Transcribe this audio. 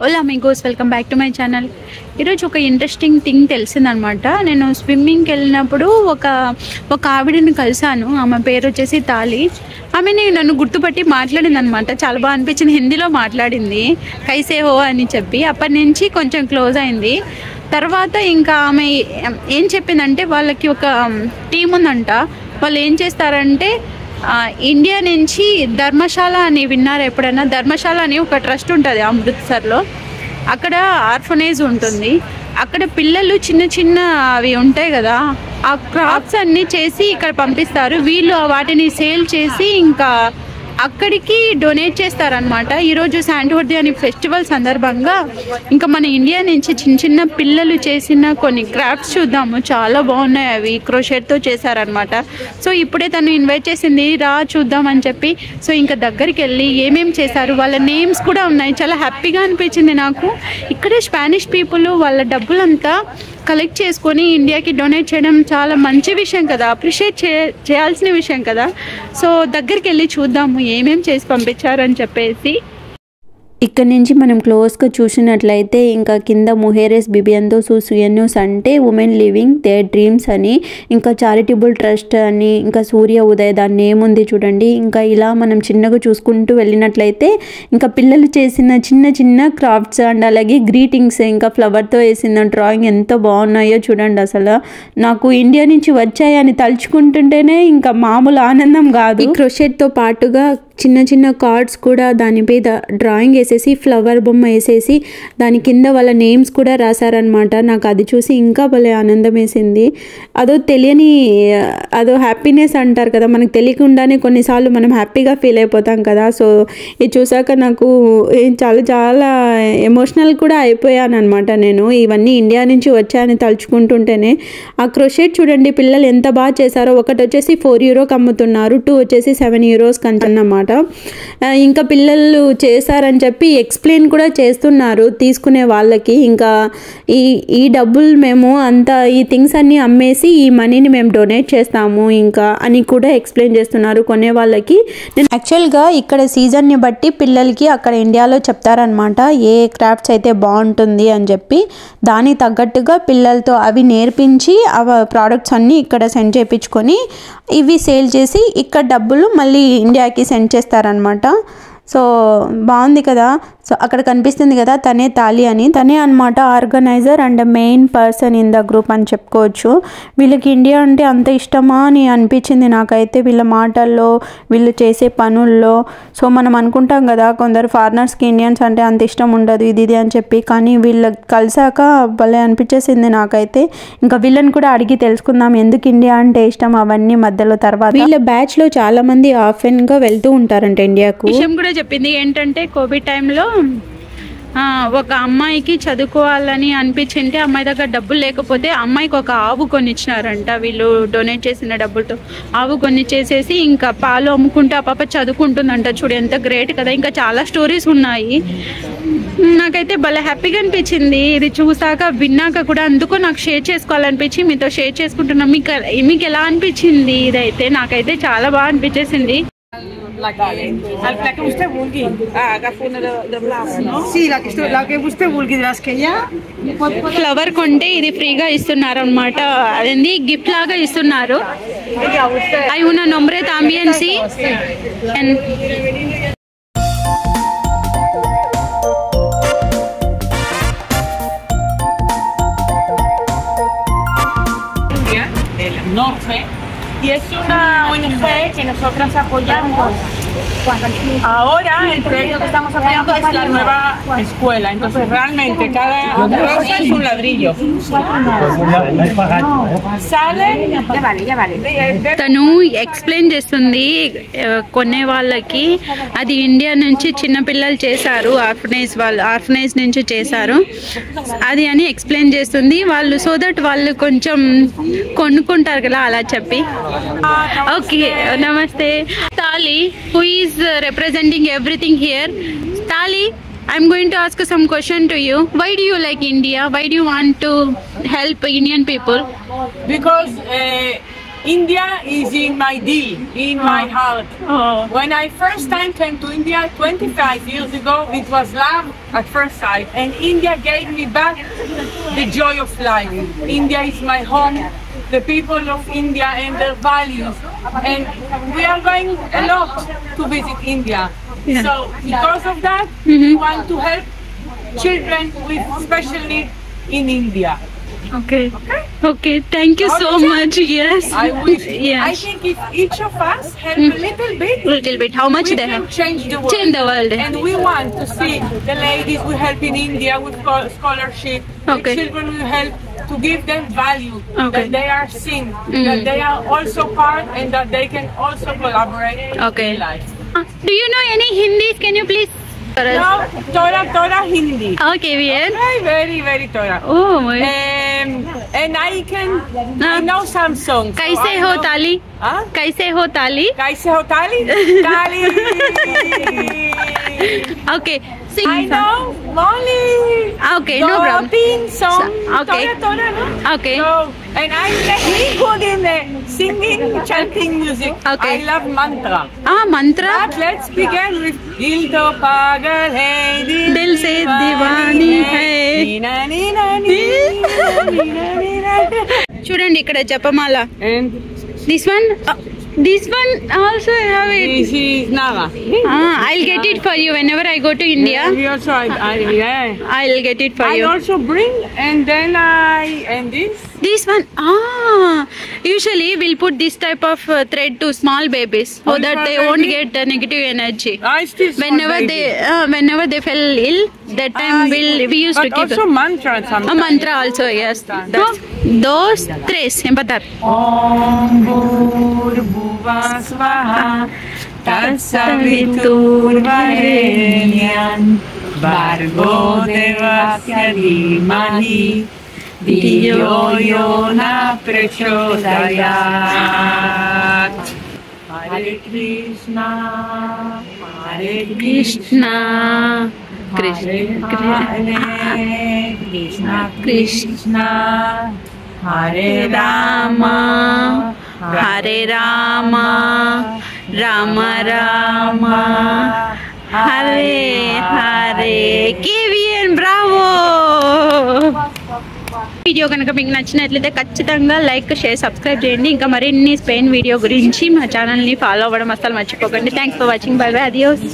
ఓలా మీగోస్, welcome back to my channel. ఈరోజు ఒక ఇంట్రెస్టింగ్ థింగ్ తెలిసిందనమాట. నేను స్విమ్మింగ్కి వెళ్ళినప్పుడు ఒక ఆవిడని కలిసాను. ఆమె పేరు వచ్చేసి తాలి. ఆమెని నన్ను గుర్తుపట్టి మాట్లాడింది అనమాట. చాలా బాగా అనిపించింది. హిందీలో మాట్లాడింది, కైసే హో అని చెప్పి. అప్పటి నుంచి కొంచెం క్లోజ్ అయింది. తర్వాత ఇంకా ఆమె ఏం చెప్పిందంటే, వాళ్ళకి ఒక టీం ఉందంట. వాళ్ళు ఏం చేస్తారంటే, ఇండియా నుంచి ధర్మశాల అని విన్నారు ఎప్పుడైనా? ధర్మశాల అని ఒక ట్రస్ట్ ఉంటుంది అమృత్సర్లో. అక్కడ ఆర్ఫనేజ్ ఉంటుంది. అక్కడ పిల్లలు చిన్న చిన్న అవి ఉంటాయి కదా, ఆ క్రాఫ్ట్స్ అన్నీ చేసి ఇక్కడ పంపిస్తారు. వీళ్ళు వాటిని సేల్ చేసి ఇంకా అక్కడికి డొనేట్ చేస్తారనమాట. ఈరోజు శాంటోర్ది అని ఫెస్టివల్ సందర్భంగా ఇంకా మన ఇండియా నుంచి చిన్న చిన్న పిల్లలు చేసిన కొన్ని క్రాఫ్ట్స్ చూద్దాము. చాలా బాగున్నాయి. అవి క్రోషెట్తో చేశారనమాట. సో ఇప్పుడే తను ఇన్వైట్ చేసింది, రా చూద్దామని చెప్పి. సో ఇంకా దగ్గరికి వెళ్ళి ఏమేమి చేశారు, వాళ్ళ నేమ్స్ కూడా ఉన్నాయి. చాలా హ్యాపీగా అనిపించింది నాకు. ఇక్కడే స్పానిష్ పీపుల్ వాళ్ళ డబ్బులంతా కలెక్ట్ చేసుకొని ఇండియాకి డొనేట్ చేయడం చాలా మంచి విషయం కదా, అప్రిషియేట్ చేయాల్సిన విషయం కదా. సో దగ్గరికి వెళ్ళి చూద్దాము ఏమేమి చేసి పంపించారని చెప్పేసి. ఇక్కడ నుంచి మనం క్లోజ్గా చూసినట్లయితే ఇంకా కింద ముహేరెస్ బిబియందో సుయన్యూస్ అంటే ఉమెన్ లివింగ్ దేర్ డ్రీమ్స్ అని, ఇంకా చారిటబుల్ ట్రస్ట్ అని, ఇంకా సూర్య ఉదయ్ దాన్ని ఏముంది చూడండి. ఇంకా ఇలా మనం చిన్నగా చూసుకుంటూ వెళ్ళినట్లయితే ఇంకా పిల్లలు చేసిన చిన్న చిన్న క్రాఫ్ట్స్ అండ్ అలాగే గ్రీటింగ్స్, ఇంకా ఫ్లవర్తో వేసిన డ్రాయింగ్ ఎంత బాగున్నాయో చూడండి. అసలు నాకు ఇండియా నుంచి వచ్చాయని తలుచుకుంటుంటేనే ఇంకా మామూలు ఆనందం కాదు. ఈ క్రోషెట్తో పాటుగా చిన్న చిన్న కార్డ్స్ కూడా దాని మీద డ్రాయింగ్ వేసేసి ఫ్లవర్ బొమ్మ వేసేసి దాని కింద వాళ్ళ నేమ్స్ కూడా రాశారనమాట. నాకు అది చూసి ఇంకా భలే ఆనందం వేసింది. అదో హ్యాపీనెస్ అంటారు కదా, మనకు తెలియకుండానే కొన్నిసార్లు మనం హ్యాపీగా ఫీల్ అయిపోతాం కదా. సో ఇది చూసాక నాకు చాలా చాలా ఎమోషనల్ కూడా అయిపోయాను అనమాట. నేను ఇవన్నీ ఇండియా నుంచి వచ్చాయని తలుచుకుంటుంటేనే. ఆ క్రోషెట్ చూడండి పిల్లలు ఎంత బాగా చేశారో. ఒకటి వచ్చేసి €4 అమ్ముతున్నారు, 2 వచ్చేసి €7 కంటన్నమాట. ఇంకా పిల్లలు చేశారని చెప్పి ఎక్స్ప్లెయిన్ కూడా చేస్తున్నారు తీసుకునే వాళ్ళకి. ఇంకా ఈ డబ్బులు మేము ఈ థింగ్స్ అన్నీ అమ్మేసి ఈ మనీని మేము డొనేట్ చేస్తాము ఇంకా అని కూడా ఎక్స్ప్లెయిన్ చేస్తున్నారు కొనే వాళ్ళకి. యాక్చువల్గా ఇక్కడ సీజన్ని బట్టి పిల్లలకి అక్కడ ఇండియాలో చెప్తారనమాట ఏ క్రాఫ్ట్స్ అయితే బాగుంటుంది అని చెప్పి. దానికి తగ్గట్టుగా పిల్లలతో అవి నేర్పించి ప్రోడక్ట్స్ అన్నీ ఇక్కడ సెండ్ చేయించుకొని ఇవి సేల్ చేసి ఇక్కడ డబ్బులు మళ్ళీ ఇండియాకి సెండ్ చేస్తారనమాట. సో బాగుంది కదా. సో అక్కడ కనిపిస్తుంది కదా, తనే తాలి అని. తనే అనమాట organizer and main person in the group అని చెప్పుకోవచ్చు. వీళ్ళకి ఇండియా అంటే అంత ఇష్టమా అని అనిపించింది నాకైతే వీళ్ళ మాటల్లో, వీళ్ళు చేసే పనుల్లో. సో మనం అనుకుంటాం కదా కొందరు ఫారినర్స్కి ఇండియన్స్ అంటే అంత ఇష్టం ఉండదు ఇది అని చెప్పి, కానీ వీళ్ళకి కలిసాక భలే అనిపించేసింది నాకైతే. ఇంకా వీళ్ళని కూడా అడిగి తెలుసుకుందాం ఎందుకు ఇండియా అంటే ఇష్టం అవన్నీ మధ్యలో. తర్వాత వీళ్ళ బ్యాచ్లో చాలా మంది ఆఫెన్గా వెళ్తూ ఉంటారంట ఇండియాకు. విషయం కూడా చెప్పింది ఏంటంటే, కోవిడ్ టైంలో ఒక అమ్మాయికి చదువుకోవాలని అనిపించింటే అమ్మాయి దగ్గర డబ్బులు లేకపోతే అమ్మాయికి ఒక ఆవు కొనిచ్చినారంట. వీళ్ళు డొనేట్ చేసిన డబ్బులతో ఆవు కొనిచ్చేసేసి ఇంకా పాలు అమ్ముకుంటూ ఆ పాప చదువుకుంటుందంట. చూడు ఎంత గ్రేట్ కదా. ఇంకా చాలా స్టోరీస్ ఉన్నాయి. నాకైతే భలే హ్యాపీగా అనిపించింది ఇది చూసాక, విన్నాక కూడా. అందుకు నాకు షేర్ చేసుకోవాలనిపించి మీతో షేర్ చేసుకుంటున్నాను. మీకు ఎలా అనిపించింది ఇదైతే? నాకైతే చాలా బాగా అనిపించేసింది. La que usted vulgui. Agafa una de blau, no? Sí, la que usted vulgui de las que ya. Flower కొంటే ఇది ఫ్రీగా ఇస్తున్నారు అనమాట. అదేంది గిఫ్ట్ లాగా ఇస్తున్నారు. hay una nombre también, sí. Norfe. Y es una ONG que nosotras apoyamos. Ahora el proyecto que estamos apoyando es la nueva escuela. Entonces realmente cada rosa es un ladrillo. Sale. Ya vale. తను explain చేస్తుంది కొనే వాళ్ళకి. అది India నుంచి చిన్న పిల్లలు చేశారు, orphanage నుంచి చేశారు అది అని ఎక్స్ప్లెయిన్ చేస్తుంది వాళ్ళు. సో దట్ వాళ్ళు కొంచెం కొనుక్కుంటారు కదా అలా చెప్పి. ఓకే, నమస్తే. తాలి, who is representing everything here. Tali, I'm going to ask some question to you. Why do you like India? Why do you want to help Indian people? Because India is in my deal, in my heart. Oh. When I first time came to India 25 years ago, it was love at first sight, and India gave me back the joy of life. India is my home, the people of India and their values, and we are going a lot to visit India. Yeah. So because of that, we want to help children with special needs in India. Okay. Okay. Thank you so much. Yes. I wish. Yes. I think if each of us help a little bit, Little bit. How much we they can have? change the world. Change the world. And we want to see the ladies we help in India with scholarship. Okay. The children we help to give them value, Okay. that they are seen, that they are also part, and that they can also collaborate Okay. in life. Do you know any Hindi? Can you please? Now, Tora Hindi. Okay, bien. Very, very Tora. Oh my. And I know some songs. so कैसे I हो know- ताली? Huh? कैसे हो ताली? Kaise ho Tali? Tali! Okay. Sing. I know Molly! Okay, no problem. Pin song. Okay. Tora, no? Okay. So, and I'm really good in singing, chanting music. Okay. I love mantra. Mantra. But let's begin with Dil to pagal hai, दिल से दीवानी है. Nina, nina, nina, nina, nina. చూడండి ఇక్కడ జపమాల. And This one also I have it. this is Naga. I'll get it for you whenever I go to India. Yeah, also, yeah. I'll get it for I you. also bring, and then and this. This one, usually we'll put this type of thread to small babies so Oh, that small they won't baby? get negative energy. I still small Whenever baby. they fell ill, that time we used to But keep also mantra a sometimes. mantra also. Yes. So, dos, tres, empatar. Om Bhurbhuva Swaha Tatsaviturvarenyam Bhargo Devasya Dhimahi Dhiyo Yo Na Prachodayat. Hare Krishna, Hare Krishna, Hare Krishna, Krishna, Krishna, Hare Rama, Hare Rama, Rama Rama, Hare Hare. Que bien, bravo! Video కనుక మీకు నచ్చినట్లయితే ఖచ్చితంగా like, share, subscribe చేయండి. ఇంకా మరిన్ని Spain video గురించి మా ఛానల్ని ఫాలో అవ్వడం అస్సలు మర్చిపోకండి. Thanks for watching. By by. Adios.